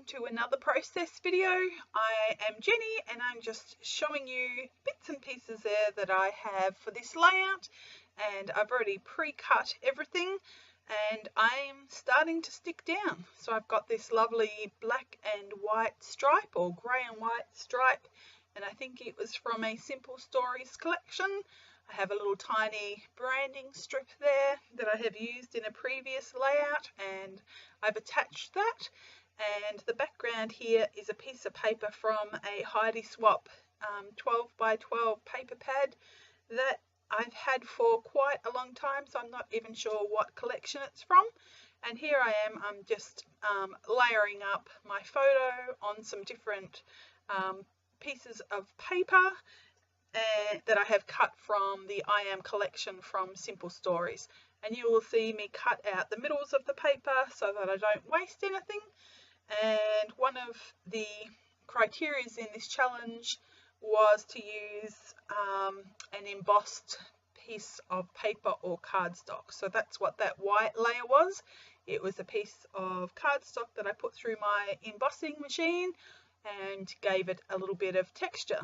welcome to another process video. I am Jenny and I'm just showing you bits and pieces there that I have for this layout, and I've already pre-cut everything and I'm starting to stick down. So I've got this lovely black and white stripe, or grey and white stripe, and I think it was from a Simple Stories collection. I have a little tiny branding strip there that I have used in a previous layout, and I've attached that. And the background here is a piece of paper from a Heidi Swapp 12 by 12 paper pad that I've had for quite a long time, so I'm not even sure what collection it's from. And here I am, I'm just layering up my photo on some different pieces of paper that I have cut from the I Am collection from Simple Stories. And you will see me cut out the middles of the paper so that I don't waste anything. And one of the criteria in this challenge was to use an embossed piece of paper or cardstock. So that's what that white layer was. It was a piece of cardstock that I put through my embossing machine and gave it a little bit of texture.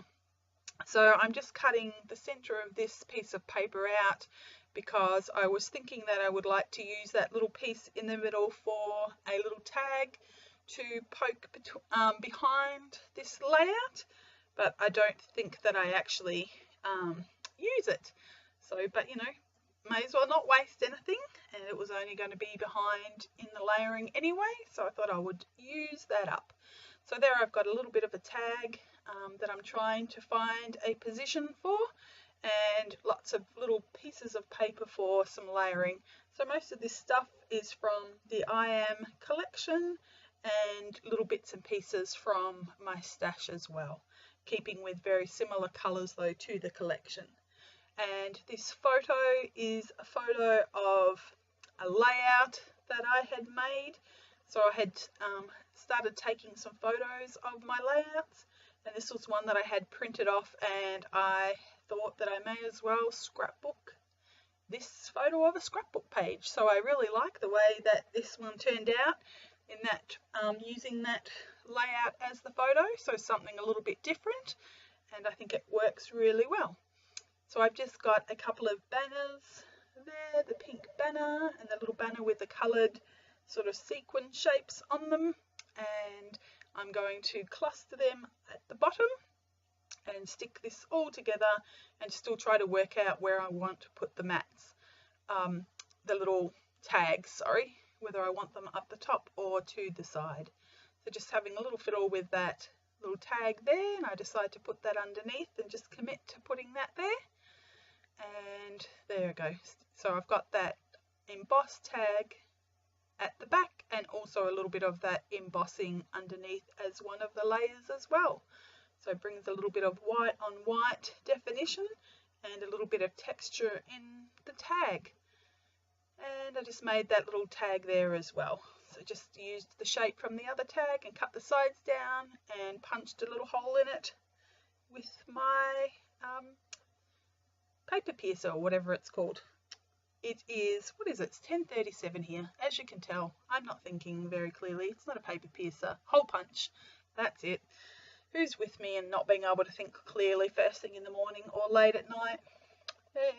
So I'm just cutting the center of this piece of paper out because I was thinking that I would like to use that little piece in the middle for a little tag to poke behind this layout, but I don't think that I actually use it. So, but you know, may as well not waste anything, and it was only going to be behind in the layering anyway, so I thought I would use that up. So there I've got a little bit of a tag that I'm trying to find a position for, and lots of little pieces of paper for some layering. So most of this stuff is from the I Am collection and little bits and pieces from my stash as well, keeping with very similar colours though to the collection. And this photo is a photo of a layout that I had made. So I had started taking some photos of my layouts, and this was one that I had printed off, and I thought that I may as well scrapbook this photo of a scrapbook page. So I really like the way that this one turned out in that using that layout as the photo, so something a little bit different, and I think it works really well. So I've just got a couple of banners there, the pink banner and the little banner with the coloured sort of sequin shapes on them, and I'm going to cluster them at the bottom and stick this all together and still try to work out where I want to put the mats, the little tags, sorry, whether I want them up the top or to the side. So just having a little fiddle with that little tag there, and I decide to put that underneath and just commit to putting that there. And there it goes. So I've got that embossed tag at the back and also a little bit of that embossing underneath as one of the layers as well. So it brings a little bit of white on white definition and a little bit of texture in the tag. And I just made that little tag there as well. So just used the shape from the other tag and cut the sides down and punched a little hole in it with my paper piercer, or whatever it's called. It is, what is it? It's 10:37 here. As you can tell, I'm not thinking very clearly. It's not a paper piercer. Hole punch. That's it. Who's with me and not being able to think clearly first thing in the morning or late at night?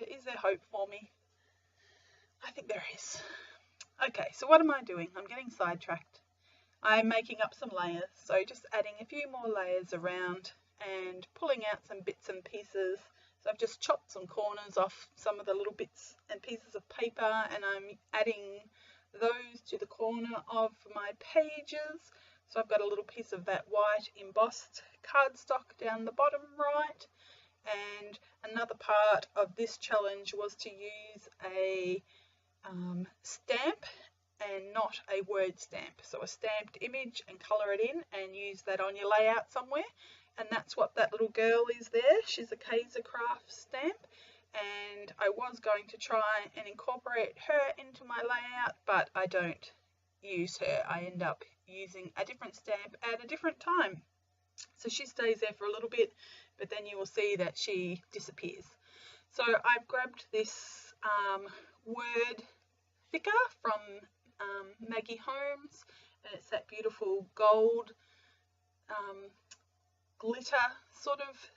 Is there hope for me? I think there is. Okay, so what am I doing? I'm getting sidetracked. I'm making up some layers, so just adding a few more layers around and pulling out some bits and pieces. So I've just chopped some corners off some of the little bits and pieces of paper, and I'm adding those to the corner of my pages. So I've got a little piece of that white embossed cardstock down the bottom right. And another part of this challenge was to use a stamp and not a word stamp. So a stamped image and colour it in and use that on your layout somewhere. And that's what that little girl is there. She's a Kaiser Craft stamp, and I was going to try and incorporate her into my layout, but I don't use her. I end up using a different stamp at a different time. So she stays there for a little bit, but then you will see that she disappears. So I've grabbed this word thicker from Maggie Holmes, and it's that beautiful gold glitter sort of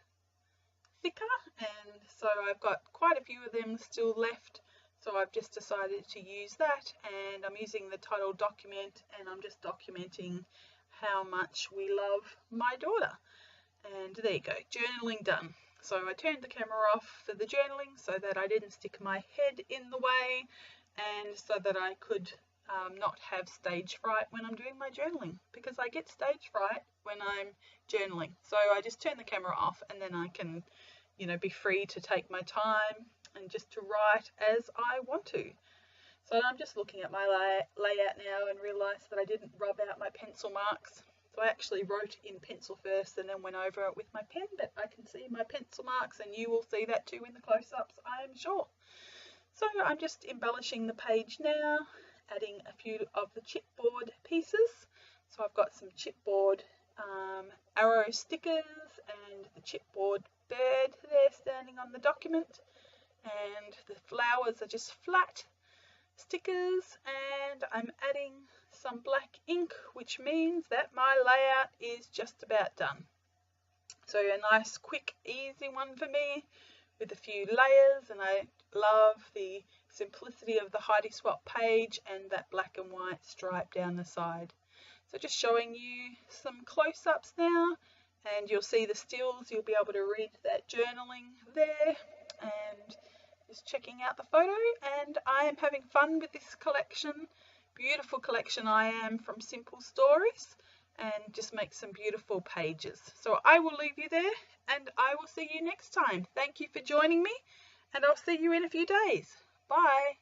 thicker, and so I've got quite a few of them still left, so I've just decided to use that, and I'm using the title document, and I'm just documenting how much we love my daughter. And there you go, journaling done. So I turned the camera off for the journaling so that I didn't stick my head in the way, and so that I could not have stage fright when I'm doing my journaling, because I get stage fright when I'm journaling. So I just turn the camera off, and then I can, you know, be free to take my time and just to write as I want to. So I'm just looking at my layout now and realised that I didn't rub out my pencil marks. So I actually wrote in pencil first and then went over it with my pen, but I can see my pencil marks, and you will see that too in the close-ups, I am sure. So I'm just embellishing the page now, adding a few of the chipboard pieces. So I've got some chipboard arrow stickers and the chipboard bird there standing on the document, and the flowers are just flat stickers, and I'm adding some black ink, which means that my layout is just about done. So a nice quick easy one for me with a few layers, and I love the simplicity of the Heidi Swap page and that black and white stripe down the side. So just showing you some close-ups now, and you'll see the stills, you'll be able to read that journaling there, and just checking out the photo. And I am having fun with this collection, beautiful collection I am, from Simple Stories, and just make some beautiful pages. So I will leave you there, and I will see you next time. Thank you for joining me, and I'll see you in a few days. Bye.